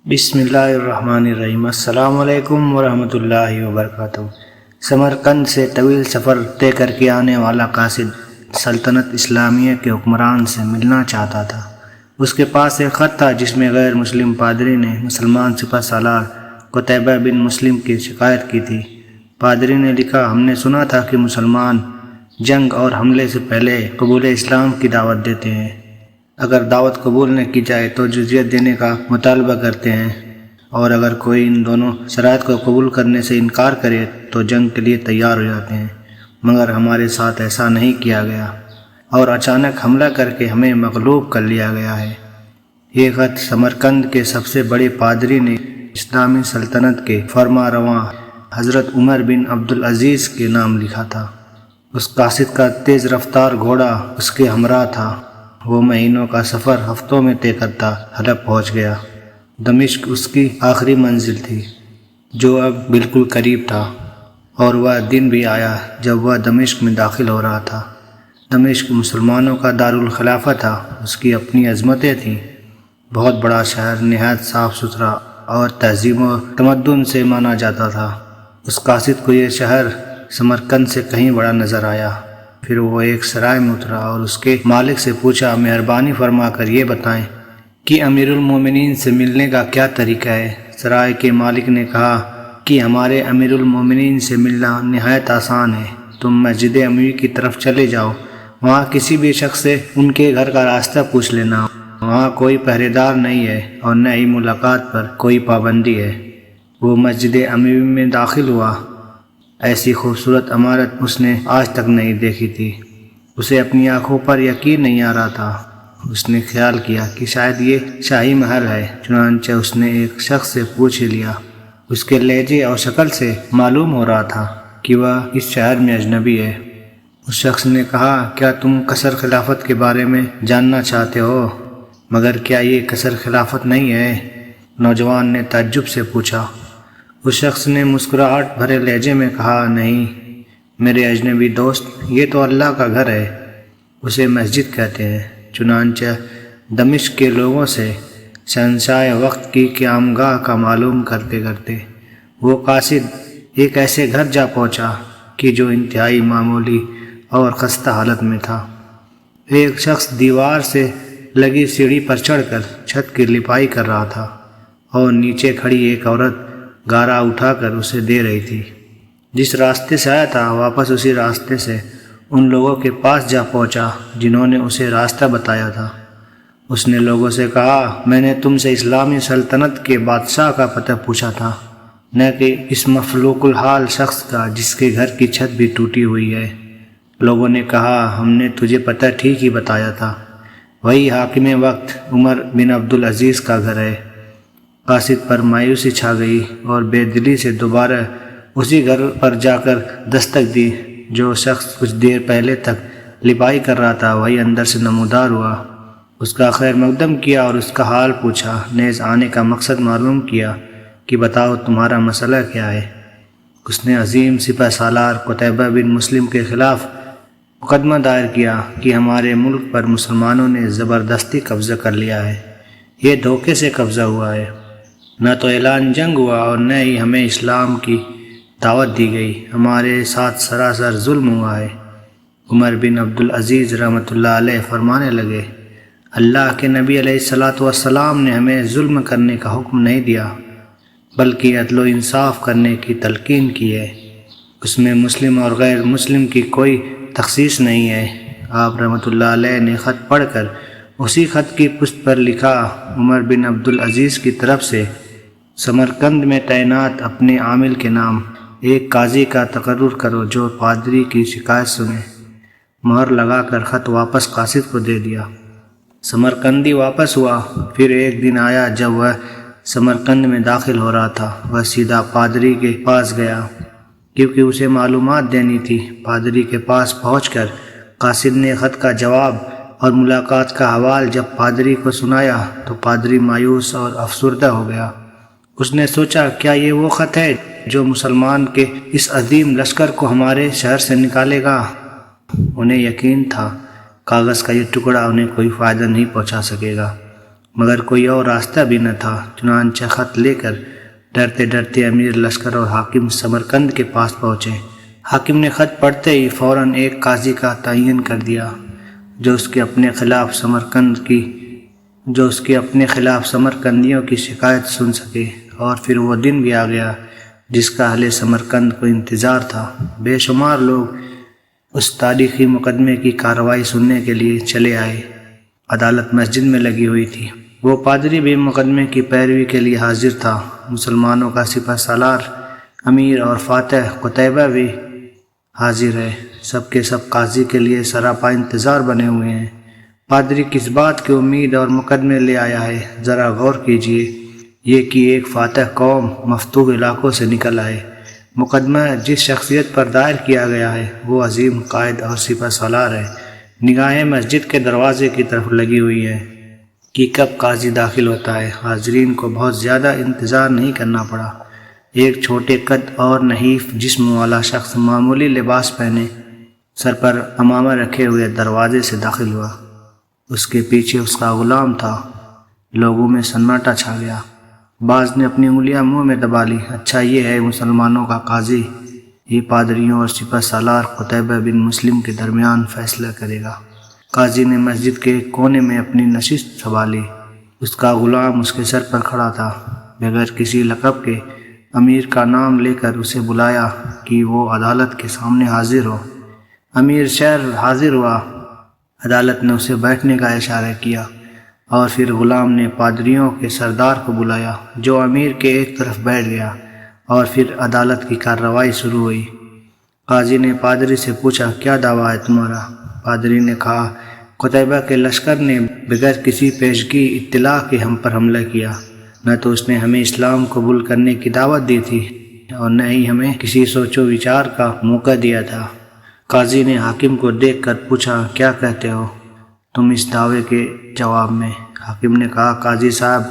بسم اللہ الرحمن الرحیم۔ السلام علیکم ورحمۃ اللہ وبرکاتہ۔ سمرقند سے طویل سفر طے کر کے آنے والا قاصد سلطنت اسلامیہ کے حکمران سے ملنا چاہتا تھا۔ اس کے پاس ایک خط تھا جس میں غیر مسلم پادری نے مسلمان سپہ سالار قتیبہ بن مسلم کی شکایت کی تھی۔ پادری نے لکھا، ہم نے سنا تھا کہ مسلمان جنگ اور حملے سے پہلے قبول اسلام کی دعوت دیتے ہیں۔ اگر دعوت قبول نہ کی جائے تو جزیت دینے کا مطالبہ کرتے ہیں، اور اگر کوئی ان دونوں شرائط کو قبول کرنے سے انکار کرے تو جنگ کے لیے تیار ہو جاتے ہیں۔ مگر ہمارے ساتھ ایسا نہیں کیا گیا اور اچانک حملہ کر کے ہمیں مغلوب کر لیا گیا ہے۔ یہ خط سمرقند کے سب سے بڑے پادری نے اسلامی سلطنت کے فرما رواں حضرت عمر بن عبدالعزیز کے نام لکھا تھا۔ اس قاصد کا تیز رفتار گھوڑا اس کے ہمراہ تھا۔ وہ مہینوں کا سفر ہفتوں میں طے کرتا حلب پہنچ گیا۔ دمشق اس کی آخری منزل تھی جو اب بالکل قریب تھا، اور وہ دن بھی آیا جب وہ دمشق میں داخل ہو رہا تھا۔ دمشق مسلمانوں کا دارالخلافہ تھا۔ اس کی اپنی عظمتیں تھیں۔ بہت بڑا شہر، نہایت صاف ستھرا اور تہذیب و تمدن سے مانا جاتا تھا۔ اس قاصد کو یہ شہر سمرقند سے کہیں بڑا نظر آیا۔ پھر وہ ایک سرائے میں اترا اور اس کے مالک سے پوچھا، مہربانی فرما کر یہ بتائیں کہ امیر المومنین سے ملنے کا کیا طریقہ ہے؟ سرائے کے مالک نے کہا کہ ہمارے امیر المومنین سے ملنا نہایت آسان ہے۔ تم مسجد امیر کی طرف چلے جاؤ، وہاں کسی بھی شخص سے ان کے گھر کا راستہ پوچھ لینا۔ وہاں کوئی پہرے دار نہیں ہے اور نہ ہی ملاقات پر کوئی پابندی ہے۔ وہ مسجد امیر میں داخل ہوا۔ ایسی خوبصورت عمارت اس نے آج تک نہیں دیکھی تھی۔ اسے اپنی آنکھوں پر یقین نہیں آ رہا تھا۔ اس نے خیال کیا کہ شاید یہ شاہی محل ہے۔ چنانچہ اس نے ایک شخص سے پوچھ لیا۔ اس کے لہجے اور شکل سے معلوم ہو رہا تھا کہ وہ اس شہر میں اجنبی ہے۔ اس شخص نے کہا، کیا تم قصر خلافت کے بارے میں جاننا چاہتے ہو؟ مگر کیا یہ قصر خلافت نہیں ہے؟ نوجوان نے تعجب سے پوچھا۔ اس شخص نے مسکراہٹ بھرے لہجے میں کہا، نہیں میرے اجنبی دوست، یہ تو اللہ کا گھر ہے، اسے مسجد کہتے ہیں۔ چنانچہ دمشق کے لوگوں سے شہنشاہ وقت کی قیامگاہ کا معلوم کرتے کرتے وہ قاصد ایک ایسے گھر جا پہنچا کہ جو انتہائی معمولی اور خستہ حالت میں تھا۔ ایک شخص دیوار سے لگی سیڑھی پر چڑھ کر چھت کی لپائی کر رہا تھا، اور نیچے کھڑی ایک عورت گارا اٹھا کر اسے دے رہی تھی۔ جس راستے سے آیا تھا واپس اسی راستے سے ان لوگوں کے پاس جا پہنچا جنہوں نے اسے راستہ بتایا تھا۔ اس نے لوگوں سے کہا، میں نے تم سے اسلامی سلطنت کے بادشاہ کا پتہ پوچھا تھا، نہ کہ اس مفلوق الحال شخص کا جس کے گھر کی چھت بھی ٹوٹی ہوئی ہے۔ لوگوں نے کہا، ہم نے تجھے پتہ ٹھیک ہی بتایا تھا، وہی حاکم وقت عمر بن عبدالعزیز کا گھر ہے۔ قاصد پر مایوسی چھا گئی اور بے دلی سے دوبارہ اسی گھر پر جا کر دستک دی۔ جو شخص کچھ دیر پہلے تک لپائی کر رہا تھا وہی اندر سے نمودار ہوا۔ اس کا خیر مقدم کیا اور اس کا حال پوچھا، نیز آنے کا مقصد معلوم کیا کہ بتاؤ تمہارا مسئلہ کیا ہے۔ اس نے عظیم سپہ سالار قتیبہ بن مسلم کے خلاف مقدمہ دائر کیا کہ ہمارے ملک پر مسلمانوں نے زبردستی قبضہ کر لیا ہے۔ یہ دھوکے سے قبضہ ہوا ہے۔ نہ تو اعلان جنگ ہوا اور نہ ہی ہمیں اسلام کی دعوت دی گئی۔ ہمارے ساتھ سراسر ظلم ہوا ہے۔ عمر بن عبدالعزیز رحمۃ اللہ علیہ فرمانے لگے، اللہ کے نبی علیہ الصلاۃ والسلام نے ہمیں ظلم کرنے کا حکم نہیں دیا، بلکہ عدل و انصاف کرنے کی تلقین کی ہے۔ اس میں مسلم اور غیر مسلم کی کوئی تخصیص نہیں ہے۔ آپ رحمۃ اللہ علیہ نے خط پڑھ کر اسی خط کی پشت پر لکھا، عمر بن عبدالعزیز کی طرف سے سمرقند میں تعینات اپنے عامل کے نام ایک قاضی کا تقرر کرو جو پادری کی شکایت سنے۔ مہر لگا کر خط واپس قاصد کو دے دیا۔ سمرقندی واپس ہوا۔ پھر ایک دن آیا جب وہ سمرقند میں داخل ہو رہا تھا۔ وہ سیدھا پادری کے پاس گیا کیونکہ اسے معلومات دینی تھی۔ پادری کے پاس پہنچ کر قاصد نے خط کا جواب اور ملاقات کا حوال جب پادری کو سنایا تو پادری مایوس اور افسردہ ہو گیا۔ اس نے سوچا، کیا یہ وہ خط ہے جو مسلمان کے اس عظیم لشکر کو ہمارے شہر سے نکالے گا؟ انہیں یقین تھا کاغذ کا یہ ٹکڑا انہیں کوئی فائدہ نہیں پہنچا سکے گا۔ مگر کوئی اور راستہ بھی نہ تھا۔ چنانچہ خط لے کر ڈرتے ڈرتے امیر لشکر اور حاکم سمرقند کے پاس پہنچے۔ حاکم نے خط پڑھتے ہی فوراً ایک قاضی کا تعین کر دیا جو اس کے اپنے خلاف سمرقندیوں کی شکایت سن سکے، اور پھر وہ دن بھی آ گیا جس کا اہل سمرقند کو انتظار تھا۔ بے شمار لوگ اس تاریخی مقدمے کی کارروائی سننے کے لیے چلے آئے۔ عدالت مسجد میں لگی ہوئی تھی۔ وہ پادری بھی مقدمے کی پیروی کے لیے حاضر تھا۔ مسلمانوں کا سپہ سالار امیر اور فاتح قتیبہ بھی حاضر ہے۔ سب کے سب قاضی کے لیے سراپا انتظار بنے ہوئے ہیں۔ پادری کس بات کی امید اور مقدمے لے آیا ہے، ذرا غور کیجئے۔ یہ کہ ایک فاتح قوم مفتوح علاقوں سے نکل آئے۔ مقدمہ جس شخصیت پر دائر کیا گیا ہے وہ عظیم قائد اور سپہ سالار ہے۔ نگاہیں مسجد کے دروازے کی طرف لگی ہوئی ہیں کہ کب قاضی داخل ہوتا ہے۔ حاضرین کو بہت زیادہ انتظار نہیں کرنا پڑا۔ ایک چھوٹے قد اور نحیف جسم والا شخص معمولی لباس پہنے، سر پر عمامہ رکھے ہوئے دروازے سے داخل ہوا۔ اس کے پیچھے اس کا غلام تھا۔ لوگوں میں سناٹا چھا گیا۔ بعض نے اپنی انگلیاں منہ میں دبا لی۔ اچھا، یہ ہے مسلمانوں کا قاضی، یہ پادریوں اور سپہ سالار قتیبہ بن مسلم کے درمیان فیصلہ کرے گا۔ قاضی نے مسجد کے کونے میں اپنی نشست سنبھالی۔ اس کا غلام اس کے سر پر کھڑا تھا۔ بغیر کسی لقب کے امیر کا نام لے کر اسے بلایا کہ وہ عدالت کے سامنے حاضر ہو۔ امیر شہر حاضر ہوا۔ عدالت نے اسے بیٹھنے کا اشارہ کیا اور پھر غلام نے پادریوں کے سردار کو بلایا جو امیر کے ایک طرف بیٹھ گیا، اور پھر عدالت کی کارروائی شروع ہوئی۔ قاضی نے پادری سے پوچھا، کیا دعویٰ ہے تمہارا؟ پادری نے کہا، قتیبہ کے لشکر نے بغیر کسی پیشگی اطلاع کے ہم پر حملہ کیا۔ نہ تو اس نے ہمیں اسلام قبول کرنے کی دعوت دی تھی اور نہ ہی ہمیں کسی سوچ و وچار کا موقع دیا تھا۔ قاضی نے حاکم کو دیکھ کر پوچھا، کیا کہتے ہو تم اس دعوے کے جواب میں؟ حاکم نے کہا، قاضی صاحب،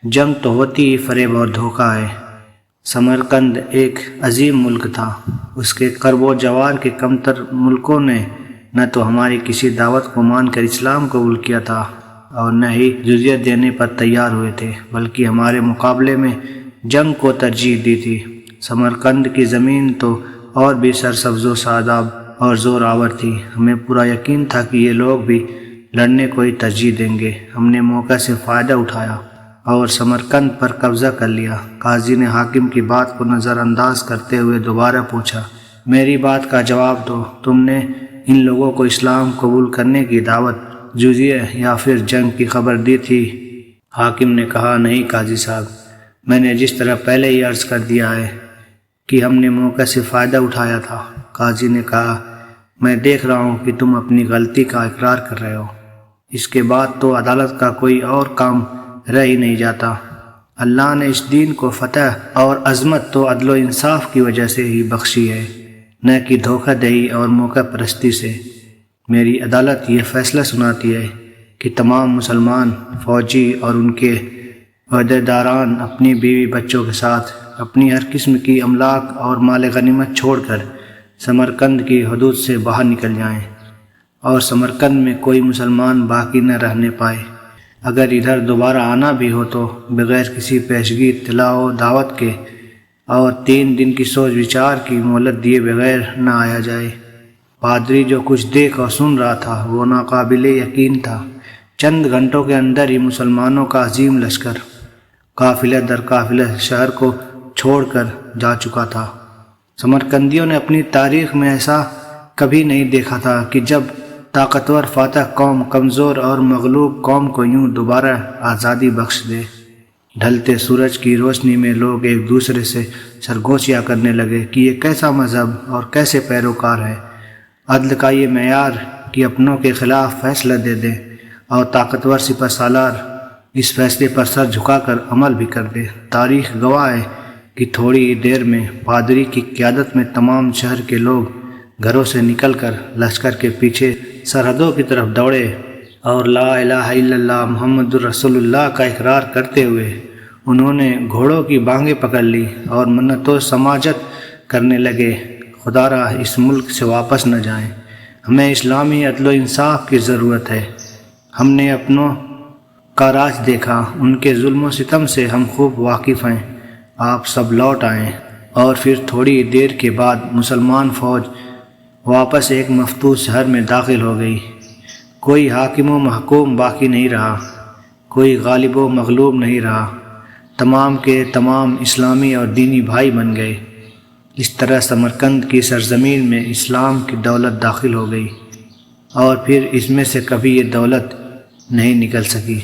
جنگ تو ہوتی ہی فریب اور دھوکہ ہے۔ سمرقند ایک عظیم ملک تھا۔ اس کے قرب و جوار کے کمتر ملکوں نے نہ تو ہماری کسی دعوت کو مان کر اسلام قبول کیا تھا اور نہ ہی جزیت دینے پر تیار ہوئے تھے، بلکہ ہمارے مقابلے میں جنگ کو ترجیح دی تھی۔ سمرقند کی زمین تو اور بھی سرسبز و شاداب اور زور آور تھی۔ ہمیں پورا یقین تھا کہ یہ لوگ بھی لڑنے کو ہی ترجیح دیں گے۔ ہم نے موقع سے فائدہ اٹھایا اور سمرقند پر قبضہ کر لیا۔ قاضی نے حاکم کی بات کو نظر انداز کرتے ہوئے دوبارہ پوچھا، میری بات کا جواب دو، تم نے ان لوگوں کو اسلام قبول کرنے کی دعوت، جزیہ یا پھر جنگ کی خبر دی تھی؟ حاکم نے کہا، نہیں قاضی صاحب، میں نے جس طرح پہلے ہی عرض کر دیا ہے کہ ہم نے موقع سے فائدہ اٹھایا تھا۔ قاضی نے کہا، میں دیکھ رہا ہوں کہ تم اپنی غلطی کا اقرار کر رہے ہو۔ اس کے بعد تو عدالت کا کوئی اور کام رہ ہی نہیں جاتا۔ اللہ نے اس دین کو فتح اور عظمت تو عدل و انصاف کی وجہ سے ہی بخشی ہے، نہ کہ دھوکہ دہی اور موقع پرستی سے۔ میری عدالت یہ فیصلہ سناتی ہے کہ تمام مسلمان فوجی اور ان کے عہدیداران اپنی بیوی بچوں کے ساتھ اپنی ہر قسم کی املاک اور مال غنیمت چھوڑ کر سمرقند کی حدود سے باہر نکل جائیں، اور سمرقند میں کوئی مسلمان باقی نہ رہنے پائے۔ اگر ادھر دوبارہ آنا بھی ہو تو بغیر کسی پیشگی اطلاع و دعوت کے اور 3 دن کی سوچ وچار کی مہلت دیے بغیر نہ آیا جائے۔ پادری جو کچھ دیکھ اور سن رہا تھا وہ ناقابل یقین تھا۔ چند گھنٹوں کے اندر ہی مسلمانوں کا عظیم لشکر قافلہ در قافلہ شہر کو چھوڑ کر جا چکا تھا۔ سمرقندیوں نے اپنی تاریخ میں ایسا کبھی نہیں دیکھا تھا کہ جب طاقتور فاتح قوم کمزور اور مغلوب قوم کو یوں دوبارہ آزادی بخش دے۔ ڈھلتے سورج کی روشنی میں لوگ ایک دوسرے سے سرگوشیاں کرنے لگے کہ یہ کیسا مذہب اور کیسے پیروکار ہے۔ عدل کا یہ معیار کہ اپنوں کے خلاف فیصلہ دے دے اور طاقتور سپہ سالار اس فیصلے پر سر جھکا کر عمل بھی کر دے۔ تاریخ گواہ ہے کہ تھوڑی ہی دیر میں پادری کی قیادت میں تمام شہر کے لوگ گھروں سے نکل کر لشکر کے پیچھے سرحدوں کی طرف دوڑے اور لا الہ الا اللہ محمد الرسول اللہ کا اقرار کرتے ہوئے انہوں نے گھوڑوں کی بانگیں پکڑ لی اور منت و سماجت کرنے لگے، خدا را اس ملک سے واپس نہ جائیں، ہمیں اسلامی عدل و انصاف کی ضرورت ہے۔ ہم نے اپنوں کا راج دیکھا، ان کے ظلم و ستم سے ہم خوب واقف ہیں۔ آپ سب لوٹ آئیں اور پھر تھوڑی دیر کے بعد مسلمان فوج واپس ایک مفتوح شہر میں داخل ہو گئی۔ کوئی حاکم و محکوم باقی نہیں رہا، کوئی غالب و مغلوب نہیں رہا، تمام کے تمام اسلامی اور دینی بھائی بن گئے۔ اس طرح سمرقند کی سرزمین میں اسلام کی دولت داخل ہو گئی اور پھر اس میں سے کبھی یہ دولت نہیں نکل سکی۔